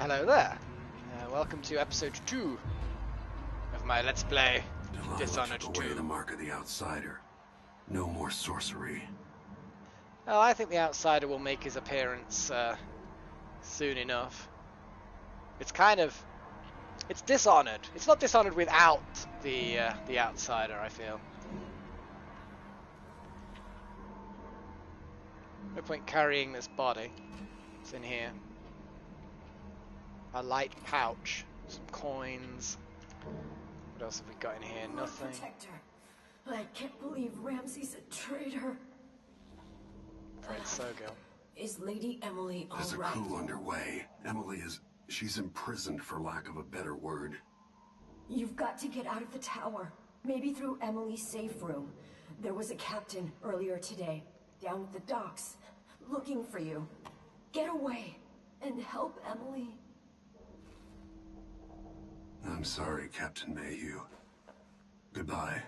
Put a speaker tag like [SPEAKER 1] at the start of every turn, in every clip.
[SPEAKER 1] Hello there. Welcome to episode 2 of my Let's Play Dishonored 2.
[SPEAKER 2] Away the mark of the outsider. No more sorcery.
[SPEAKER 1] Oh, I think the outsider will make his appearance soon enough. It's kind of... It's Dishonored. It's not Dishonored without the outsider, I feel. No point carrying this body. It's in here. A light pouch, some coins. What else have we got in here? Nothing.
[SPEAKER 3] Protector. I can't believe Ramsey's a traitor.
[SPEAKER 1] Afraid so, girl.
[SPEAKER 3] Is Lady Emily all
[SPEAKER 2] There's a
[SPEAKER 3] right?
[SPEAKER 2] coup underway. Emily is... she's imprisoned, for lack of a better word.
[SPEAKER 3] You've got to get out of the tower. Maybe through Emily's safe room. There was a captain earlier today, down at the docks, looking for you. Get away and help Emily.
[SPEAKER 2] I'm sorry, Captain Mayhew. Goodbye.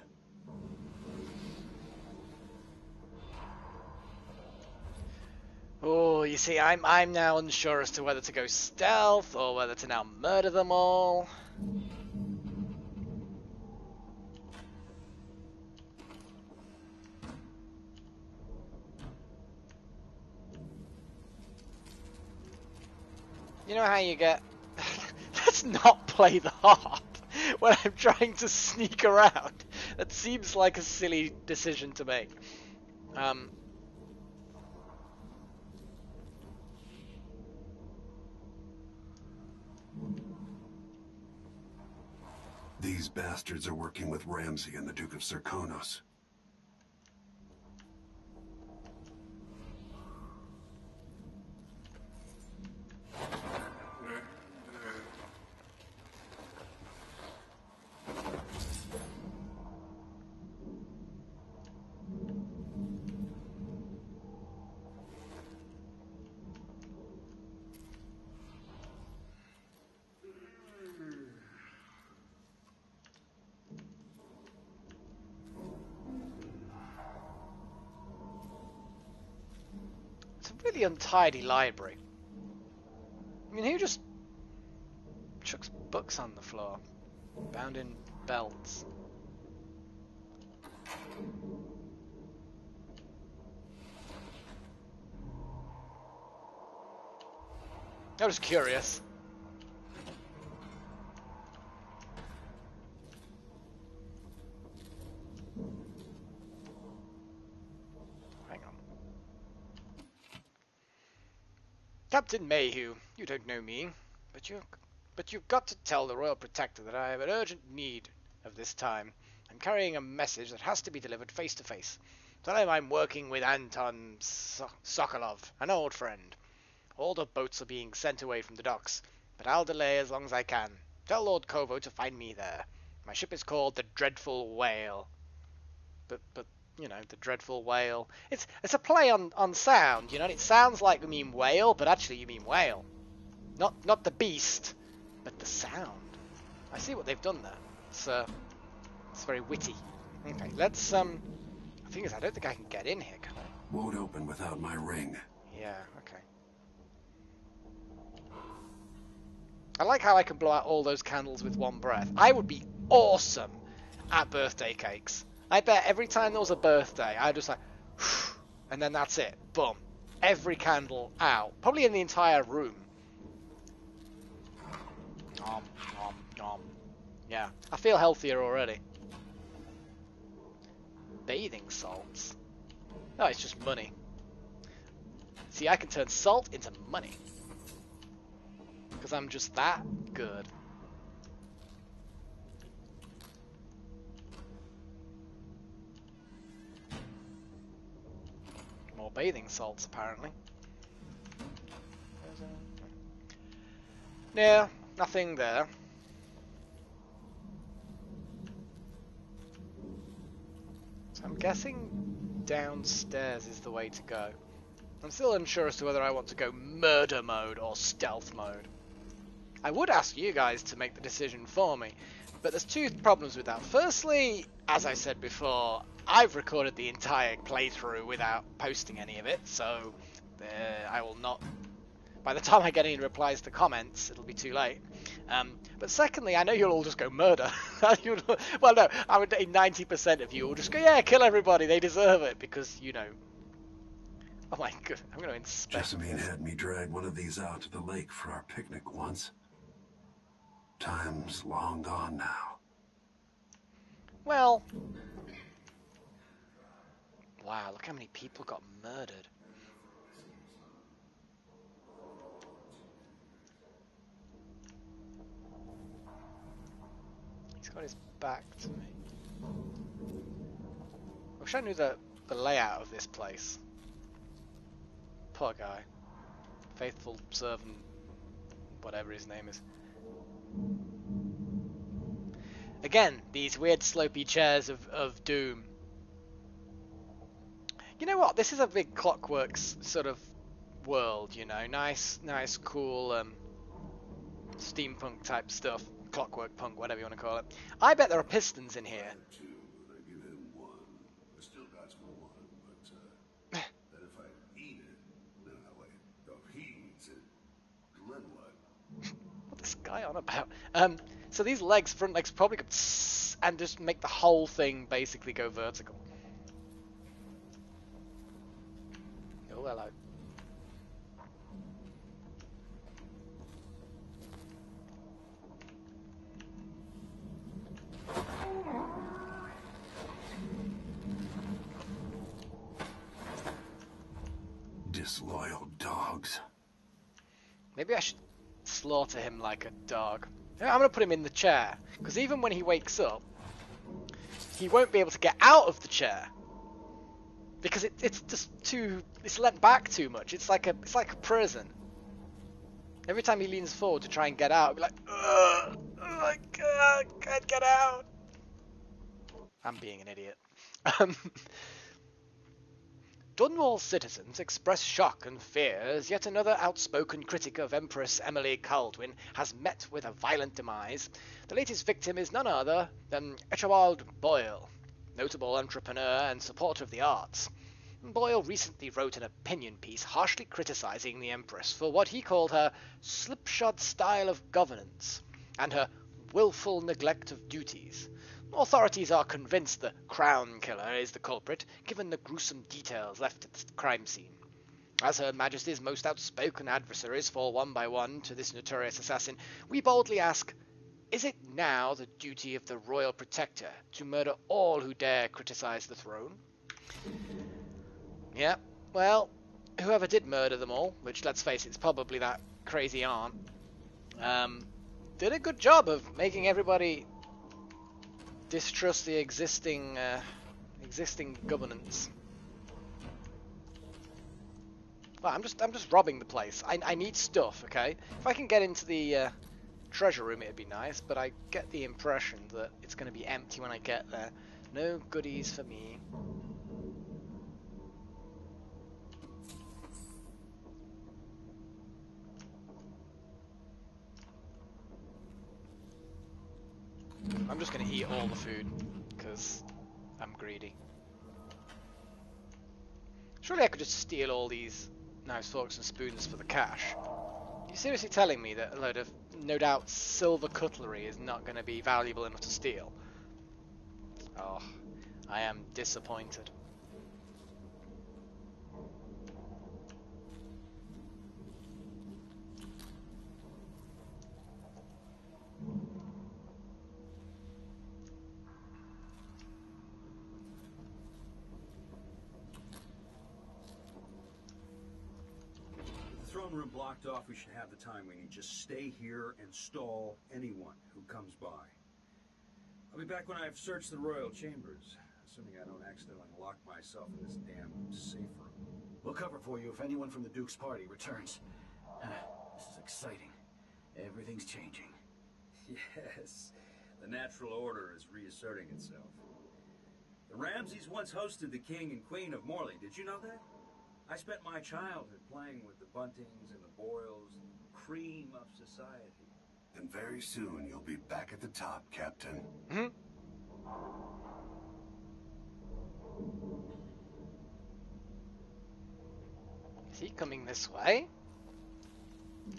[SPEAKER 1] Oh, you see, I'm now unsure as to whether to go stealth or whether to now murder them all. You know how you get... Let's not play the harp when I'm trying to sneak around. That seems like a silly decision to make.
[SPEAKER 2] These bastards are working with Ramsey and the Duke of Serkonos.
[SPEAKER 1] Really untidy library. I mean, who just chucks books on the floor, bound in belts? I was curious. Captain Mayhew, you don't know me, but you've got to tell the Royal Protector that I have an urgent need of this time. I'm carrying a message that has to be delivered face to face. Tell him I'm working with Anton Sokolov, an old friend. All the boats are being sent away from the docks, but I'll delay as long as I can. Tell Lord Kovo to find me there. My ship is called the Dreadful Whale. But you know, the Dreadful Whale. It's a play on sound, you know, and it sounds like you mean whale, but actually you mean whale. Not the beast, but the sound. I see what they've done there. It's very witty. Okay, let's the thing is, I don't think I can get in here, can I?
[SPEAKER 2] Won't open without my ring.
[SPEAKER 1] Yeah, okay. I like how I can blow out all those candles with one breath. I would be awesome at birthday cakes. I bet every time there was a birthday, I'd just like, and then that's it. Boom. Every candle out. Probably in the entire room. Nom, nom, nom. Yeah, I feel healthier already. Bathing salts. No, it's just money. See, I can turn salt into money. Because I'm just that good. More bathing salts, apparently. No, nothing there. So I'm guessing downstairs is the way to go. I'm still unsure as to whether I want to go murder mode or stealth mode. I would ask you guys to make the decision for me, but there's two problems with that. Firstly, as I said before, I've recorded the entire playthrough without posting any of it, so I will not by the time I get any replies to comments, it'll be too late. But secondly, I know you'll all just go murder. Well, no, I would say 90% of you will just go, yeah, kill everybody, they deserve it, because, you know... Oh my god, I'm going to inspect
[SPEAKER 2] Jessamine
[SPEAKER 1] this.
[SPEAKER 2] had me drag one of these out to the lake for our picnic once. Time's long gone now.
[SPEAKER 1] Well... Wow, look how many people got murdered. He's got his back to me. I wish I knew the layout of this place. Poor guy. Faithful servant, whatever his name is. Again, these weird slopey chairs of doom. You know what? This is a big Clockworks sort of world, you know. Nice, cool steampunk type stuff. Clockwork punk, whatever you want to call it. I bet there are pistons in here. What's this guy on about? So these legs, front legs, probably could and just make the whole thing basically go vertical. Oh, hello.
[SPEAKER 2] Disloyal dogs.
[SPEAKER 1] Maybe I should slaughter him like a dog. I'm going to put him in the chair, because even when he wakes up, he won't be able to get out of the chair. Because it's just too... it's let back too much. It's like a prison. Every time he leans forward to try and get out, he'll be like, ugh, I can't get out. I'm being an idiot. Dunwall citizens express shock and fear as yet another outspoken critic of Empress Emily Caldwin has met with a violent demise. The latest victim is none other than Echewald Boyle, notable entrepreneur and supporter of the arts. Boyle recently wrote an opinion piece harshly criticizing the Empress for what he called her slipshod style of governance and her willful neglect of duties. Authorities are convinced the Crown Killer is the culprit, given the gruesome details left at the crime scene. As Her Majesty's most outspoken adversaries fall one by one to this notorious assassin, we boldly ask, is it now the duty of the Royal Protector to murder all who dare criticize the throne? Yeah, well, whoever did murder them all, which, let's face it, is probably that crazy aunt, did a good job of making everybody distrust the existing governance. Well, I'm just robbing the place. I need stuff, okay? If I can get into the treasure room, it'd be nice, but I get the impression that it's going to be empty when I get there. No goodies for me. I'm just going to eat all the food, because I'm greedy. Surely I could just steal all these knives, forks and spoons for the cash. Are you seriously telling me that a load of, no doubt, silver cutlery is not going to be valuable enough to steal? Oh, I am disappointed.
[SPEAKER 4] Room blocked off, we should have the time we need. Just stay here and stall anyone who comes by. I'll be back when I've searched the royal chambers, assuming I don't accidentally lock myself in this damn safe room.
[SPEAKER 5] We'll cover for you if anyone from the Duke's party returns. This is exciting. Everything's changing.
[SPEAKER 4] Yes, the natural order is reasserting itself. The Ramseys once hosted the King and Queen of Morley. Did you know that? I spent my childhood playing with the Buntings and the Boyles, cream of society.
[SPEAKER 2] And very soon you'll be back at the top, Captain.
[SPEAKER 1] Hmm? Is he coming this way?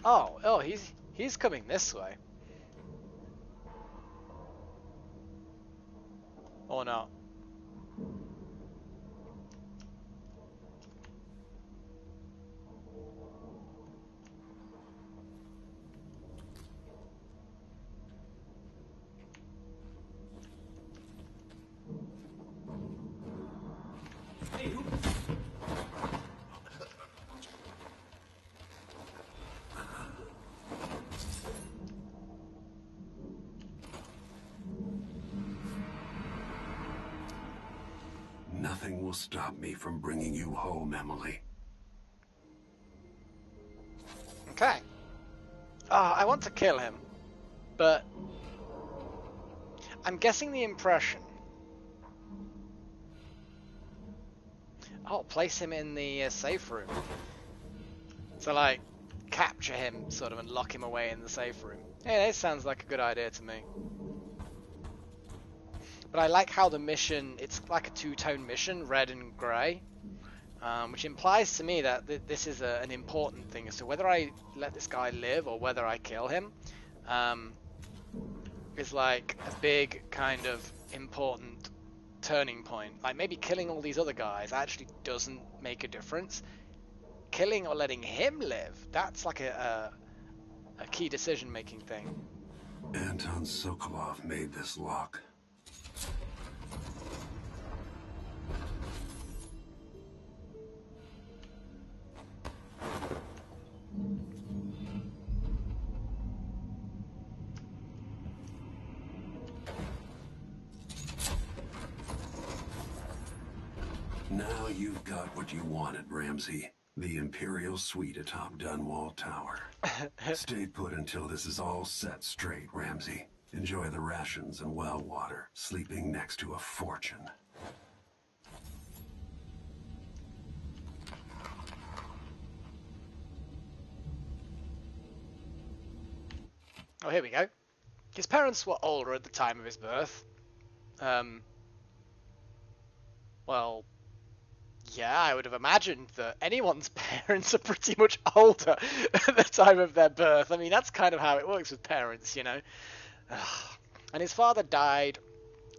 [SPEAKER 1] Oh, he's coming this way. Or not.
[SPEAKER 2] Nothing will stop me from bringing you home, Emily.
[SPEAKER 1] Okay. I want to kill him, but I'm guessing the impression. I'll place him in the safe room. So, like, capture him, sort of, and lock him away in the safe room. Hey, that sounds like a good idea to me. But I like how the mission, it's like a two-tone mission, red and grey. Which implies to me that this is an important thing as to whether I let this guy live or whether I kill him. Is like a big kind of important turning point. Like maybe killing all these other guys actually doesn't make a difference. Killing or letting him live, that's like a key decision-making thing.
[SPEAKER 2] Anton Sokolov made this lock. Now you've got what you wanted, Ramsey. The Imperial Suite atop Dunwall Tower. Stay put until this is all set straight, Ramsey. Enjoy the rations and well water, sleeping next to a fortune.
[SPEAKER 1] Oh, here we go. His parents were older at the time of his birth. Well, yeah, I would have imagined that anyone's parents are pretty much older at the time of their birth. I mean, that's kind of how it works with parents, you know. And his father died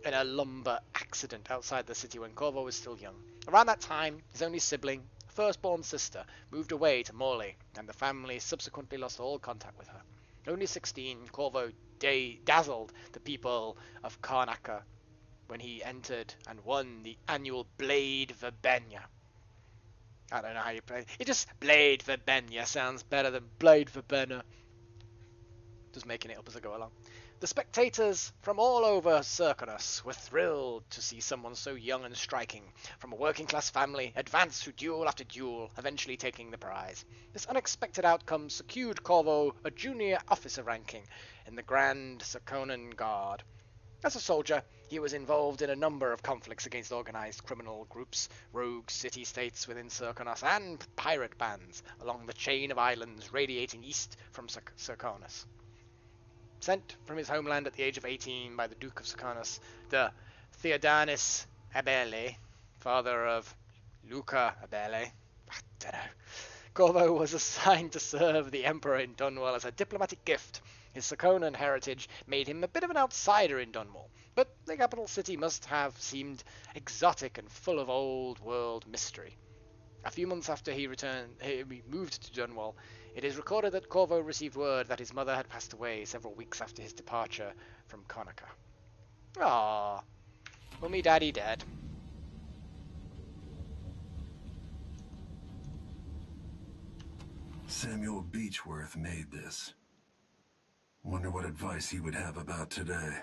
[SPEAKER 1] in a lumber accident outside the city when Corvo was still young. Around that time, his only sibling, a firstborn sister, moved away to Morley, and the family subsequently lost all contact with her. Only 16, Corvo dazzled the people of Karnaca when he entered and won the annual Blade Verbena. I don't know how you play it. Just Blade Verbena sounds better than Blade Verbena. Just making it up as I go along. The spectators from all over Serkonus were thrilled to see someone so young and striking, from a working-class family, advance through duel after duel, eventually taking the prize. This unexpected outcome secured Corvo a junior officer ranking in the Grand Serkonan Guard. As a soldier, he was involved in a number of conflicts against organized criminal groups, rogue city-states within Serkonos, and pirate bands along the chain of islands radiating east from Serkonos. Sent from his homeland at the age of 18 by the Duke of Serkonos, the Theodanis Abele, father of Luca Abele, I don't know, Corvo was assigned to serve the Emperor in Dunwall as a diplomatic gift. His Serkonan heritage made him a bit of an outsider in Dunwall, but the capital city must have seemed exotic and full of old-world mystery. A few months after he moved to Dunwall, it is recorded that Corvo received word that his mother had passed away several weeks after his departure from Karnaca. Ah, mummy daddy dead.
[SPEAKER 2] Samuel Beechworth made this. Wonder what advice he would have about today.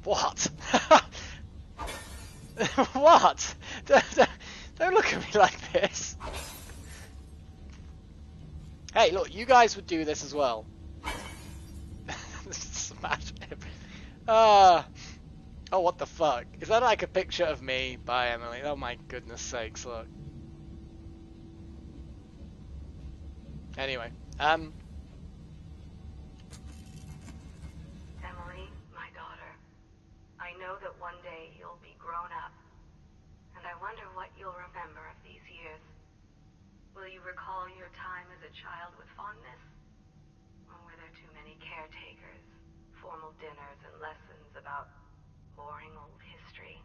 [SPEAKER 1] What? What? Don't look at me like this. Hey, look, you guys would do this as well. Smash everything. Oh, what the fuck? Is that like a picture of me by Emily? Oh my goodness sakes, look. Anyway,
[SPEAKER 6] Emily, my daughter, I know that one day you'll be grown up, and I wonder what you'll remember of these years. Will you recall your time as a child with fondness? Or were there too many caretakers, formal dinners, and lessons about boring old history?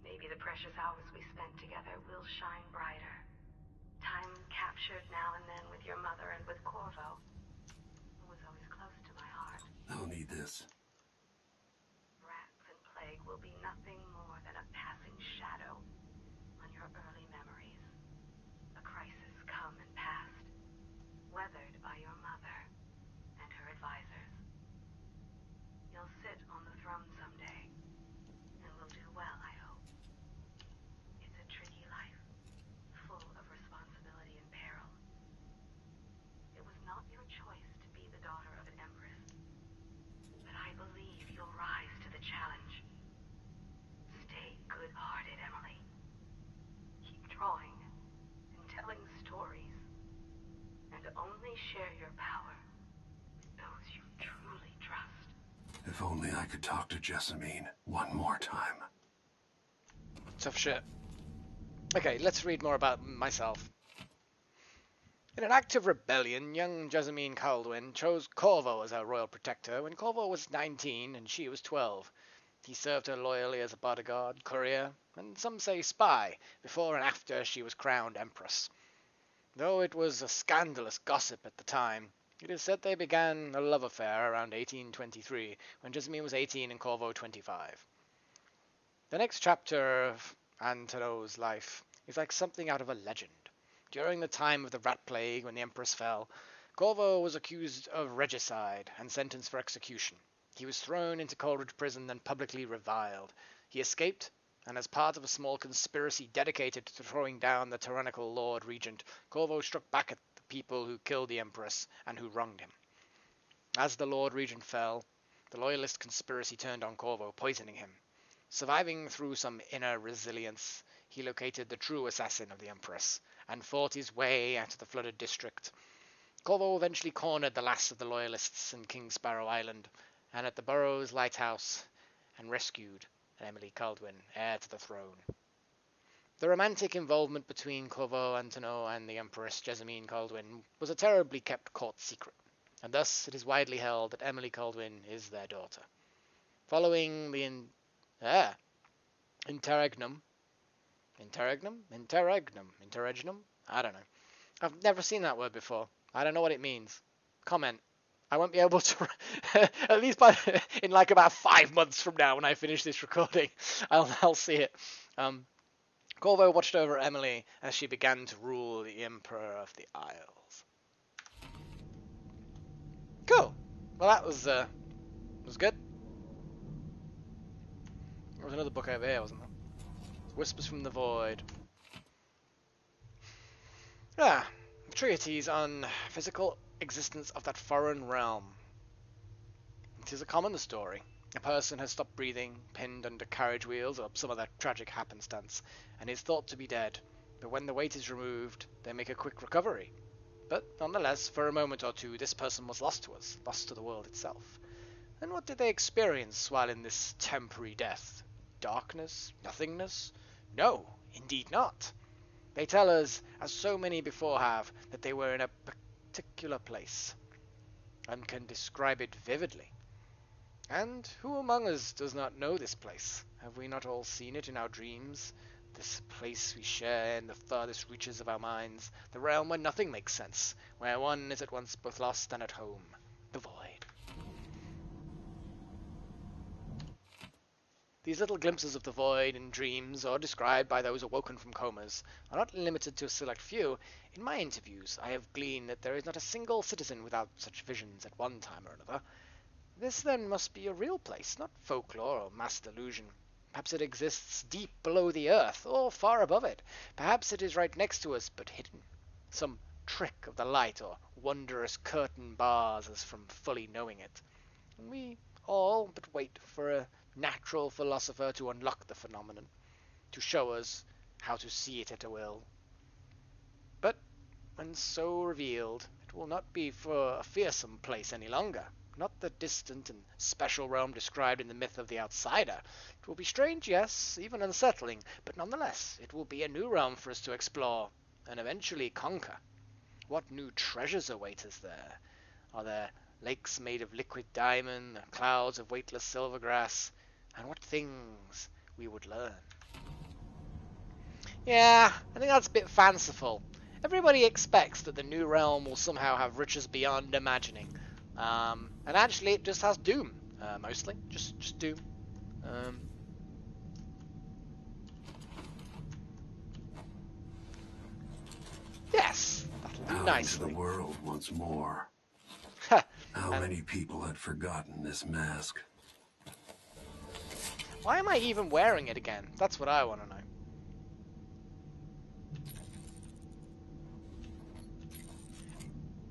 [SPEAKER 6] Maybe the precious hours we spent together will shine brighter. Time captured now and then with your mother and with Corvo, who was always close to my heart.
[SPEAKER 2] I'll need this.
[SPEAKER 6] Rats and plague will be nothing more than a passing shadow on your early memories. A crisis come and passed, weathered by your mother and her advisors. You'll sit on the throne someday, and will do well, I hope. It's a tricky life, full of responsibility and peril. It was not your choice to be the daughter of an empress, but I believe you'll rise to the challenge. Stay good-hearted, Emily. Keep drawing and telling stories, and only share your power with those you truly trust.
[SPEAKER 2] If only I could talk to Jessamine one more time.
[SPEAKER 1] tough shit. Okay, let's read more about myself. In an act of rebellion, young Jessamine Caldwin chose Corvo as her royal protector when Corvo was 19 and she was 12. He served her loyally as a bodyguard, courier, and some say spy, before and after she was crowned empress. Though it was a scandalous gossip at the time, it is said they began a love affair around 1823, when Jessamine was 18 and Corvo 25. The next chapter of Antono's life is like something out of a legend. During the time of the rat plague, when the empress fell, Corvo was accused of regicide and sentenced for execution. He was thrown into Coleridge prison and publicly reviled. He escaped, and as part of a small conspiracy dedicated to throwing down the tyrannical Lord Regent, Corvo struck back at the people who killed the empress and who wronged him. As the Lord Regent fell, the loyalist conspiracy turned on Corvo, poisoning him. Surviving through some inner resilience, he located the true assassin of the empress and fought his way out of the flooded district. Corvo eventually cornered the last of the loyalists in King Sparrow Island and at the Burrows Lighthouse and rescued Emily Caldwin, heir to the throne. The romantic involvement between Corvo Antono and the Empress Jessamine Caldwin was a terribly kept court secret, and thus it is widely held that Emily Caldwin is their daughter. Following the interregnum, I don't know. I've never seen that word before. I don't know what it means. Comment. I won't be able to, at least in like about 5 months from now when I finish this recording, I'll see it. Corvo watched over Emily as she began to rule the Emperor of the Isles. Cool. Well, that was good. There was another book over here, wasn't there? Whispers from the Void. Ah, treatise on physical existence of that foreign realm. It is a common story. A person has stopped breathing, pinned under carriage wheels or some other tragic happenstance, and is thought to be dead. But when the weight is removed, they make a quick recovery. But nonetheless, for a moment or two, this person was lost to us, lost to the world itself. And what did they experience while in this temporary death? Darkness? Nothingness? No, indeed not. They tell us, as so many before have, that they were in a particular place, and can describe it vividly. And who among us does not know this place? Have we not all seen it in our dreams? This place we share in the farthest reaches of our minds, the realm where nothing makes sense, where one is at once both lost and at home, the void. These little glimpses of the void in dreams, or described by those awoken from comas, are not limited to a select few. In my interviews, I have gleaned that there is not a single citizen without such visions at one time or another. This then must be a real place, not folklore or mass delusion. Perhaps it exists deep below the earth, or far above it. Perhaps it is right next to us, but hidden. Some trick of the light, or wondrous curtain bars us from fully knowing it. And we all but wait for a natural philosopher to unlock the phenomenon, to show us how to see it at a will. But and so revealed, it will not be for a fearsome place any longer, not the distant and special realm described in the myth of the outsider. It will be strange, yes, even unsettling, but nonetheless, it will be a new realm for us to explore, and eventually conquer. What new treasures await us there? Are there lakes made of liquid diamond, clouds of weightless silver grass, and what things we would learn? Yeah, I think that's a bit fanciful. Everybody expects that the new realm will somehow have riches beyond imagining. And actually it just has Doom, mostly. Just Doom. Yes, that'll do
[SPEAKER 2] Out
[SPEAKER 1] nicely.
[SPEAKER 2] into the world once more. How many people had forgotten this mask?
[SPEAKER 1] Why am I even wearing it again? That's what I want to know.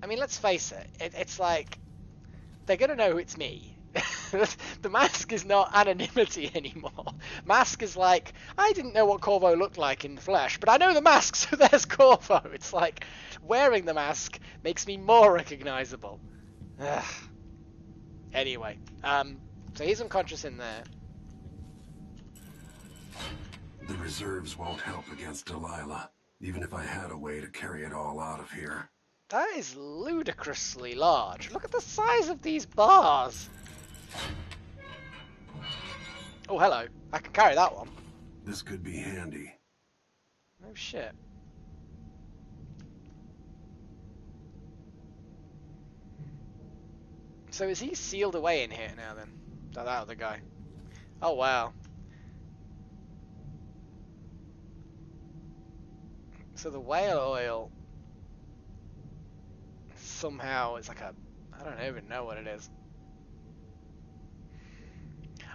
[SPEAKER 1] I mean, let's face it. It's like, they're going to know it's me. The mask is not anonymity anymore. Mask is like, I didn't know what Corvo looked like in the flesh, but I know the mask, so there's Corvo. It's like, wearing the mask makes me more recognizable. Ugh. Anyway, so he's unconscious in there.
[SPEAKER 2] The reserves won't help against Delilah, even if I had a way to carry it all out of here.
[SPEAKER 1] That is ludicrously large. Look at the size of these bars. Oh, hello. I can carry that one.
[SPEAKER 2] This could be handy.
[SPEAKER 1] No shit. So is he sealed away in here now then? That other guy. Oh wow. So the whale oil somehow is like a, I don't even know what it is.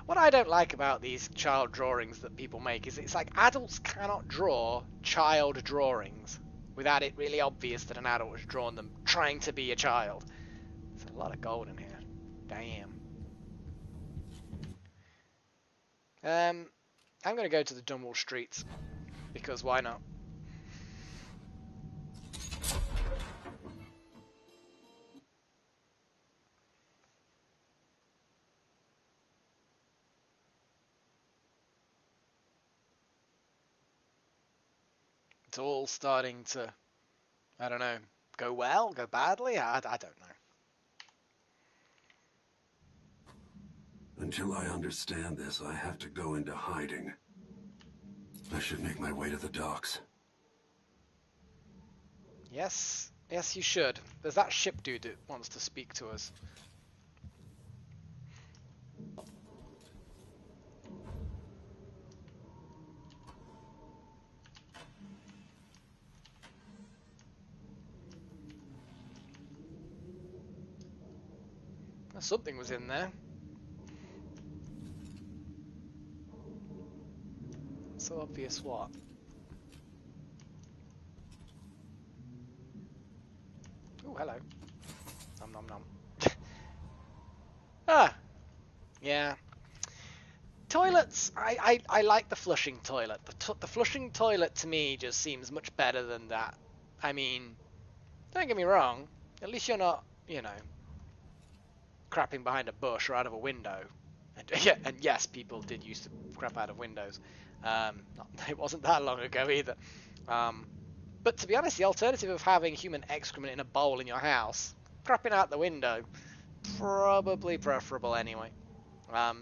[SPEAKER 1] What I don't like about these child drawings that people make is it's like adults cannot draw child drawings without it really obvious that an adult has drawn them trying to be a child. There's a lot of gold in here. Damn. I'm going to go to the Dunwall streets because why not? It's all starting to, I don't know, go well, go badly? I don't know.
[SPEAKER 2] Until I understand this, I have to go into hiding. I should make my way to the docks.
[SPEAKER 1] Yes, yes you should. There's that ship dude that wants to speak to us. Something was in there. So obvious what? Oh, hello. Nom nom nom. Ah! Yeah. Toilets, I like the flushing toilet. The flushing toilet to me just seems much better than that. I mean, don't get me wrong. At least you're not, you know, crapping behind a bush or out of a window. And, yeah, and yes, people did used to crap out of windows. It wasn't that long ago either. But to be honest, the alternative of having human excrement in a bowl in your house, crapping out the window, probably preferable anyway. I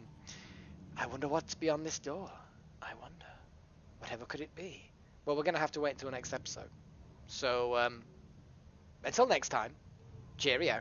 [SPEAKER 1] wonder what's beyond this door. I wonder. Whatever could it be? Well, we're going to have to wait until next episode. So, until next time, cheerio.